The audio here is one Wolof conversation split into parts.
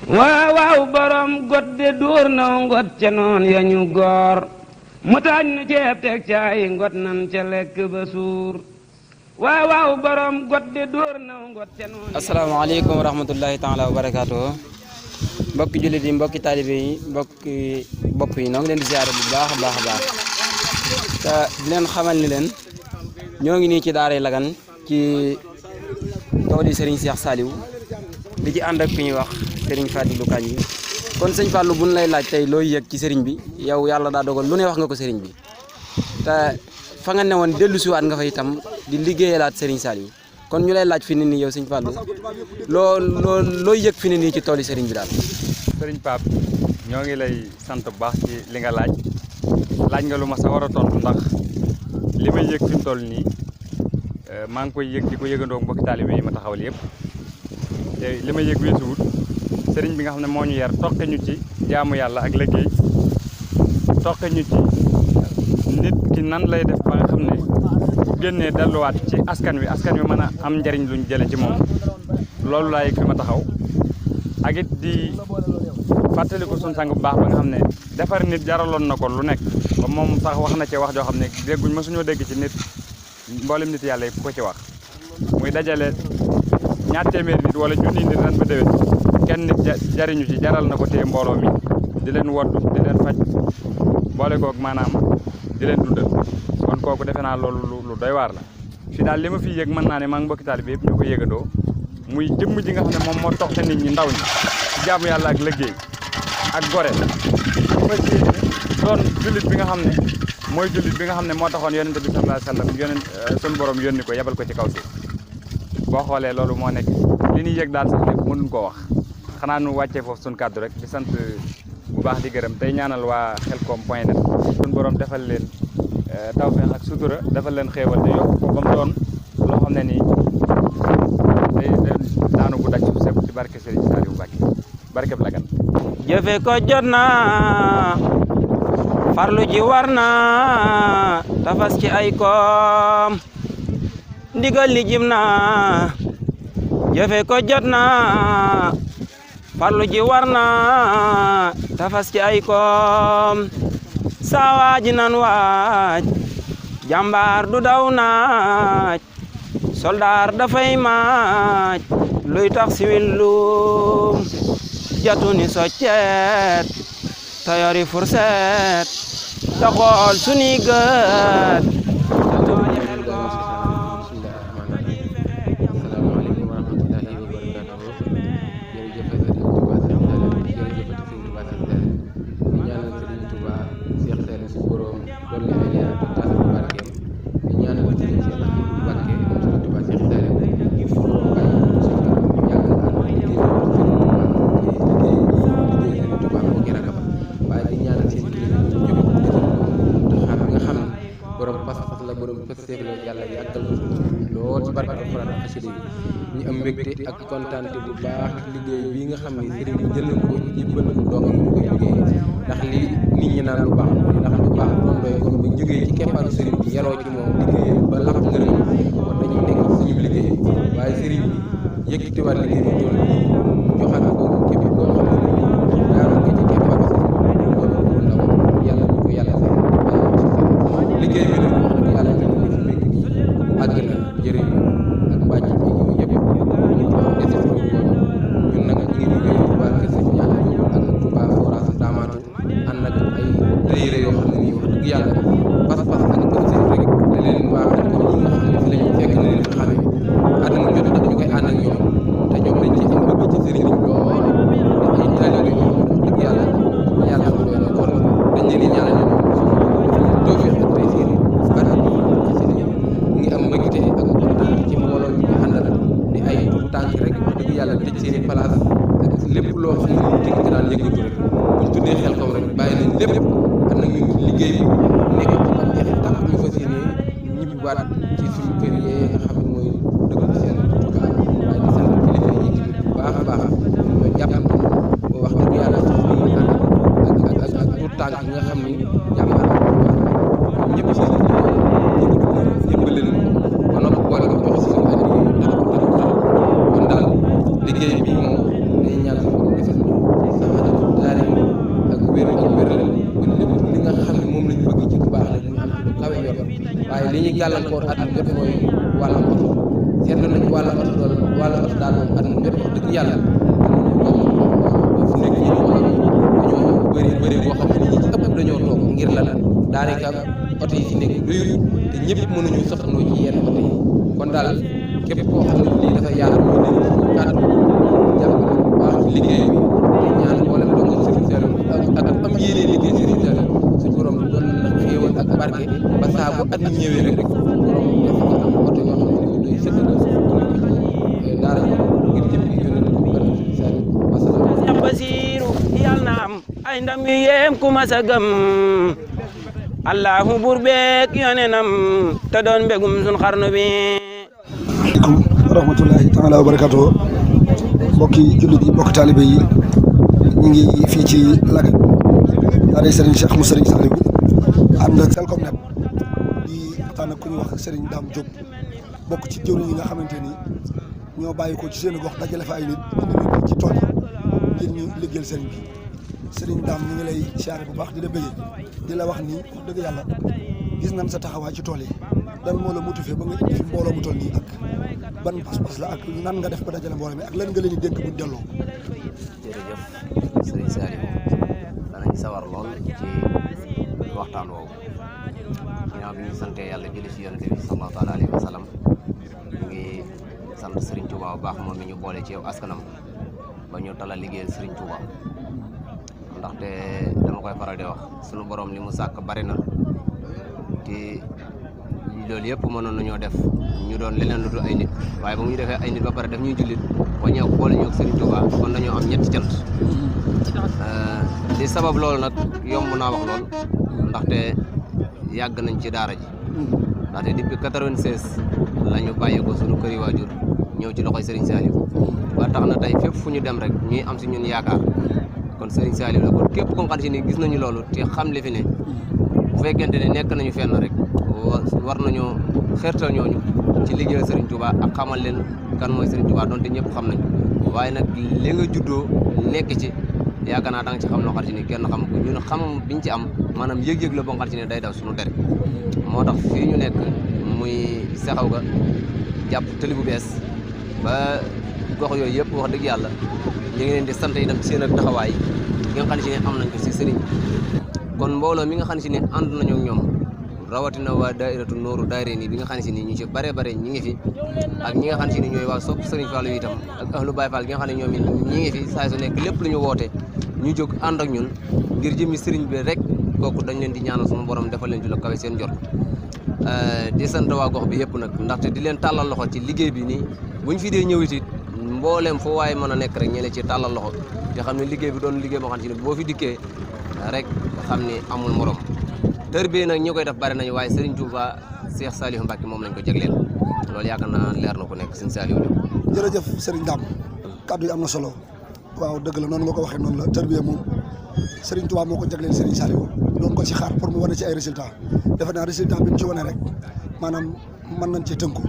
waaw waaw borom got de dóor naw ngot ca noon ya ñu goor mu taaj nu ceeb teg caayi ngot nan ca lekk ba suur waaw waaw borom got de dóor naw ngot ca noon. asalaamaaleykum wa rahmatullahi taala wa barakaatu. mbokki jullit yi mbokki taalibe yi mbokki bopp yi noo ngi leen di ziare bu baax a baax a baax te di leen xamal ni leen ñoo ngi nii ci daaray Lagan ci tooli Serigne Cheikh Saliou di ci ànd ak fi ñuy wax Serigne Fadilou Kandji kon sëñ Fallou buñ lay laaj tey looy yëg ci Serigne bi yow yàlla daa dogal lu ne wax nga ko Serigne bi te fa nga newoon dellu siwaat nga fa itam di liggéeyalaat Serigne Saliou kon ñu lay laaj fi ne nii yow sëñ Fallou looy yëg fi ne nii ci tooli Serigne bi daal. Serigne Pape ñoo ngi lay sant bu baax ci li nga laaj nga lu ma sa war a tontu ndax li may yëg fi mu toll nii maa ngi koy yëg di ko yëgandoo mbokki taalibe yi ma taxawal yëpp te li may yëg weesuwut sëriñ bi nga xam ne moo ñu yar toqe ñu ci jaamu yàlla ak liggéey toqe ñu ci nit ki nan lay def ba nga xam ne bu génnee delluwaat ci askan wi mën a am njariñ luñ jële ci moom loolu laa yëg fi ma taxaw ak it di fàttaliku suñu sang bu baax ba nga xam ne defar nit jaraloon na ko lu nekk ba moom sax wax na ci wax joo xam ne dégguñ mësuñoo dégg ci nit mboolem nit yàlla yi ku ko ci wax muy dajale ñaar téeméer nit wala junni nit ren ba déwén kenn nit jariñu ci jaral na ko téye mbooloo mi di leen woddu di leen faj boole koog maanaam di leen dundal kon kooku defe naa loolu lu doy waar la fi daal li ma fi yëg mën naa ne maa ngi mbokki taalibe yëpp ñu ko yëgandoo muy jëmm ji nga xam ne moom moo toxte nit ñi ndaw ñi ci jaamu yàlla ak liggéey ak gore fas yéene doon jullit bi nga xam ne mooy jullit bi nga xam ne moo taxoon yonente bi sallallahu alayhi wasallam sunu borom yónni ko yebal ko ci kaw suuf boo xoolee loolu moo nekk li ñuy yëg daal sax ne mënuñ koo wax xanaa nu wàccee foofu suñu kàddu rek di sant bu baax di gërëm tey ñaanal waa Khelcom.net sunu borom defal leen tawfeex ak sutura defal leen xéewal te yokk ko ba mu doon loo xam ne nii day daanu bu daj suuf ci barke Serigne Saliou Mbacké barkeb Lagan. jëfe ko jot na farlu ji war na tafas ci ay koom ndigal li jim na jëfe ko jot na farlu ji war na tafas ci ay koom sawaaji nan waaj jàmbaar du daw naaj soldaar dafay maaj luy tax siwil lum jatu ni soccet tayori furset ta xool suni gët ñu am mbégte ak kontaante bu baax liggéey bii nga xam ne sëriñ bi jël na ko jébbal na ko doomam ñu koy liggéey ndax li nit ñi naan lu baax ndax lu baax doon doy kon bu jógee ci keppaaru sëriñ bi yaroo ci moom liggéey ba lax ngërëm kon dañuy nekk suñu liggéey waaye sëriñ bi yëkkatiwaat liggéey bi toll nii joxaat ko képp koo xam ne daaroo ko ci keppaaru sëriñ bi loolu bu ndaw yàlla bu ko yàlla fay liggéey bi nag wax dëgg yàlla ñu fi nekk nii àgg na jërëjëf ak mbàcc bi yooyu yëpp ñun nag ñu ngi liggéey Touba Kër Sëñ Ñaan ak Touba Forage Ndamatou ànd ak ay réyére yoo xam ne nii wax dëgg yàlla pas-pas ak pëstéef rek da leen baax rek comme ñi nga xam ne fi la ñu fekk na leen fi xamee àdduna jot dañu koy ànd ak ñoom te ñoom dañ ci am bëgg ci sëriñ bi lool te ay taalibe ñoom wax dëgg yàlla yàlla xam doy na kon dañ leen di ñaanal ñoom tawfeex ak tey seen barke bi ngi am mbégte ak kontaan ci mbooloo ñu àndal di ay tànk rek wax dëgg yàlla tëj seeni place ak lépp loo xam ne ñu tënk daan yëngatu rek buñ tuddee Khelcom rek bàyyi nañ lépp am na ñu liggéey bi nekk ci man jeex tax ñu fas yéene ñibbiwaat ci suñu kër yee nga xam ne mooy dëgg seen Touba waaye di sant kilifa yi tamit bu baax a baax ñoo jàpp ba wax dëgg yàlla sax ñu ngi ànd ak tout tànk yi nga xam ni jàmbaar ñoom ñëpp seen ñëpp leen ba noppi boole ko joxe si suñu addi tax kon daal liggéey bi moom day ñaan suñu defal gàllankoor at mu jot mooy wàllam oto seetlu nañu wàllam oto daal moom at mu jot wax dëgg yàlla fu nekk ñi dañoo bëri boo xam ne ñi ci ëpp dañoo toog ngir lan daanaka oto yi fi nekk doyul te ñëpp mënuñu soxandoo ci yenn oto yi kon daal képp koo xam ne lii dafa yaatu muy dégg kàddu jàpp na bu baax ci liggéey bi te ñaan mboolem dong Serigne Saliou ak am yéene liggéey Serigne Saliou suñu borom doon na xéewal ak barke ba saa bu at mi ñëwee rek borom def nga am oto yoo xam ne doy sëkk na ci daara ngir jëm gi yónnee ko barke Serigne Saliou wasalaam Basiiru yal na am ay ndam yu yéem ku mas a gëm allahu bur beek yonenam te doon mbégum sun xarnu bi aleykum wa rahmatullahi taala wa barakatuh mbokki jullit yi mbokki taalibe yi ñu ngi fii ci Laga daara Serigne Cheikh mu Serigne Saliou ànd ak Selcom Net di waxtaan ak ku ñuy wax Serigne Dame Diop bokk ci jëwriñ yi nga xamante ni ñoo bàyyi ko ci seen gox dajale fa ay nit indi ci tool yi ngir ñu liggéeyal Serigne bi Serigne Dame ñu ngi lay siyaare bu baax di la bëggee di la wax ni wax dëgg yàlla gis nañ sa taxawaay ci tool yi lan moo la motivé ba nga indi fi mbooloo mu toll nii ak ban pas-pas la ak nan nga def ba dajale mbooloo mi ak lan nga leen di dénk bu delloo. jërëjëf Serigne Saliou danañ sawar lool ci waxtaan woowu ginnaaw bi ñu sante yàlla julli ci yonent bi sallallahu taala alayhi wa sallam ñu ngi sant Serigne Touba bu baax moom mi ñu boole ci yow askanam ba ñu talal liggéeyal Serigne Touba ndaxte dama koy faral di wax sunu borom li mu sàkk bari na te loolu yëpp mënoon nañoo def ñu doon leneen lu dul ay nit waaye ba mu ñu defee ay nit ba pare daf ñuy jullit ba ñëw boole ñu ak Serigne Touba kon dañoo am ñetti cant li sabab loolu nag yomb naa wax lool ndaxte yàgg nañ ci daara ji ndaxte depuis 96 la ñu bàyyi ko sunu këri waajur ñëw ci loxoy Serigne Saliou ba tax na tey fépp fu ñu dem rek ñuy am si ñun yaakaar kon Serigne Saliou la kon képp ko xam si ni gis nañu loolu te xam li fi ne bu fekkente ne nekk nañu fenn rek war nañoo xeertal ñooñu ci liggéeyal Serigne Touba ak xamal leen kan mooy Serigne Touba donte ñëpp xam nañ waaye nag li nga juddoo nekk ci yaakaar naa da nga ci xam loo xam si ni kenn xam ko ñun xam biñ ci am maanaam yëg-yëg la boo xam si ne day daw suñu dere moo tax fii ñu nekk muy sexaw ga jàpp tëli bu bees ba gox yooyu yëpp wax dëgg yàlla ñu ngi leen di sant itam seen ak taxawaay gi nga xam si ne am nañ ko si Serigne kon mbooloo mi nga xam si ne ànd nañu ak ñoom rawatina waa daairatu nooru daarayni bi nga xam si ni ñu ci bare bare ñi ngi fi ak ñi nga xam si ni ñooy waa sopp Serigne Fallou itam ak ahlu Baye Fall gi nga xam ne ñoom it ñi ngi fi saa su nekk lépp lu ñu woote ñu jóg ànd ak ñun ngir jëmmi Serigne bi rek kooku dañ leen di ñaanal suma borom defal leen ci lu kawe seen jot di sant waa gox bi yëpp nag ndaxte di leen tàllal loxo ci liggéey bi nii buñ fi dee ñëwit it mbooleem foo waaye mën a nekk rek ñene ci tàllal loxo te xam ne liggéey bi doon liggéey boo xam si ne boo fi dikkee rek xam ni amul morom tër bi nag ñi koy def bari nañu waaye Serigne Touba Cheikh Saliou Mbacké moom lañ ko jagleel loolu yaakaar naa leer na ko nekk Serigne Saliou la. jërëjëf Serigne Dame kaddu yi am na solo waaw dëgg la noonu nga ko waxee noonu la tër bi moom Serigne Touba moo ko jagleel Serigne Saliou doon ko ci xaar pour mu wane ci ay résultats defe naa résultat bi ñu ci wane rek maanaam mën nañ cee tënku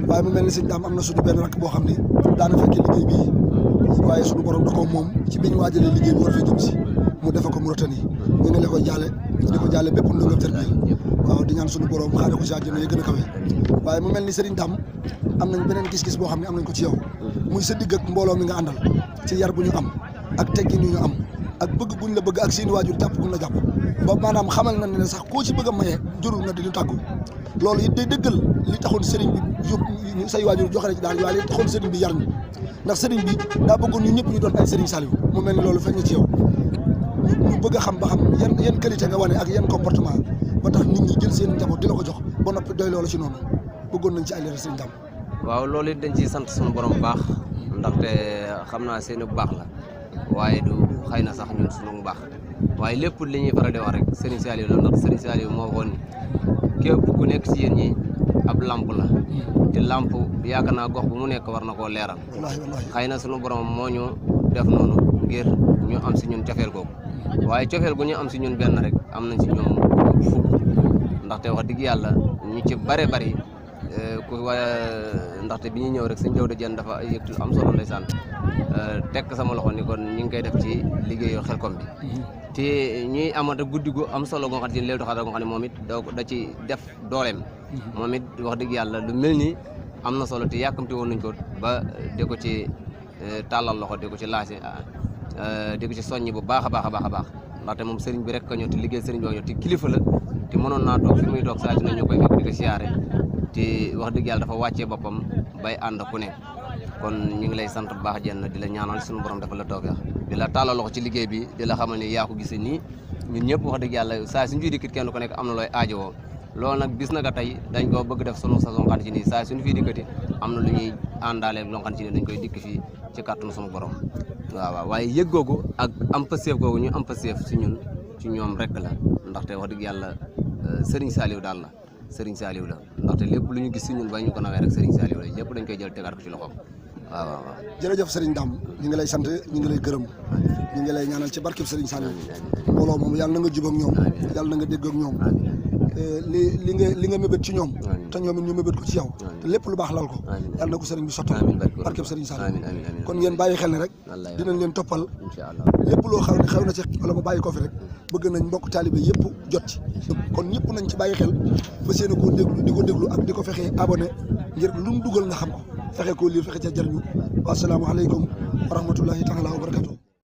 waaye mu mel ni Serigne Dame am na suñu benn rakk boo xam ni daana fekkee liggéey bii waaye suñu borom da ko moom ci biñ waajalee liggéey bi war fee jëm si mu defe ko Mauritanie ñu ngi la koy jaale di ko jaale bépp ndongo tër bi waaw di ñaan suñu borom xaare ko si àjjana yi gën a kawe waaye mu mel ni Serigne Dame am nañ beneen gis-gis boo xam ne am nañ ko ci yow muy sa digg ak mbooloo mi nga àndal ci yar bu ñu am ak teggin yu ñu am ak bëgg guñ la bëgg ak seeni waajur jàpp guñ la jàpp ba maanaam xamal na ne sax koo ci bëgg a maye jurul nga di ñu tàggu loolu it day dëggal li taxoon Serigne bi yóbbu say waajur joxe na ci daal waaye li taxoon Serigne bi yar ñu ndax Serigne bi daa bëggoon ñu ñëpp ñu doon ay Serigne Saliou mu mel ni loolu feeñ na ci yow ñu bëgg a xam ba xam yan qualité nga wane ak yan comportement ba tax nit ñi jël seen njaboot di la ko jox ba noppi doy loolu ci noonu bëggoon nañ ci ay leeral Serigne Dame. waaw loolu it dañ ciy sant suñu borom bu baax ndaxte xam naa seen bu baax la waaye du xëy na sax ñun suñu baax waaye lépp li ñuy faral di wax rek Serigne Saliou la ndax Serigne Saliou moo waxoon ni képp ku nekk ci yéen ñi ab lamp la te lamp yaakaar naa gox bu mu nekk war na koo leeral xëy na suñu borom moo ñu def noonu ngir ñu am si ñun cofeel googu waaye cofeel gu ñu am si ñun benn rek am nañ si ñoom fukk ndaxte wax dëgg yàlla ñu ci bare bari ku ndaxte bi ñuy ñëw rek sëñ Jawda Jeen dafa yëg am solo ndeysaan tekk sama loxo ni kon ñu ngi koy def ci liggéeyu Xelcom bi te ñuy amata guddi gu am solo goo xam ne Laylatul Qadr goo xam ne moom it da ci def dooleem moom it wax dëgg yàlla lu mel ni am na solo te yàkkamti woon nañ ko ba di ko ci tàllal loxo di ko ci laase di ko ci soññi bu baax a baax a baax a baax ndaxte moom sëriñ bi rek ka ñëw te liggéey sëriñ bi ñëw te kilifa la te mënoon naa toog fi muy toog saa si na ñu koy fekk di ko siyaare te wax dëgg yàlla dafa wàccee boppam bay ànd ku ne kon ñu ngi lay sant bu baax jenn di la ñaanal suñu borom dafa la tawfeex di la tàllal loxo ci liggéey bi di la xamal ni yaa ko gisee nii ñun ñëpp wax dëgg yàlla saa suñu fii dikkit kenn ku nekk am na looy aajowoo loolu nag bis na ka tey dañ koo bëgg def sunu saison xam ci nii saa suñu fii dikkati am na lu ñuy àndaale loo xam ci nii dañ koy dikk fii ci kàttanu suñu borom waaw waaye yëg googu ak am pasteef googu ñu am pasteef si ñun ci ñoom rek la ndaxte wax dëgg yàlla Serigne Saliou daal la Serigne Saliou la ndaxte lépp lu ñu gis si ñun ba ñu ko nawee rek Serigne Saliou la lépp dañ koy jël tegaat ko ci loxoom waaw waaw waaw. jërëjëf Serigne Dame ñu ngi lay sant ñu ngi lay gërëm ñu ngi lay ñaanal ci barkeb Serigne Saliou mbooloo moom yàlla na nga jub ak ñoom yàlla na nga dégg ak ñoom li nga mébét ci ñoom te ñoom it ñu mébét ko ci yow te lépp lu baax lal ko yàlla na ko Serigne bi sottal barkeb Serigne Saliou kon ngeen bàyyi xel ne rek dinañ leen toppal lépp loo xam ne xew na ci wala ba bàyyi ko fi rek bëgg nañ mbokk taalibe yëpp jot ci kon ñëpp nañ ci bàyyi xel fa seen koo déglu di ko déglu ak di ko fexee abonné ngir lu mu dugal nga xam ko fexe koo lii fexe ca jëriñu wa salaamu aleykum wa rahmatullahi taala wa barakatuh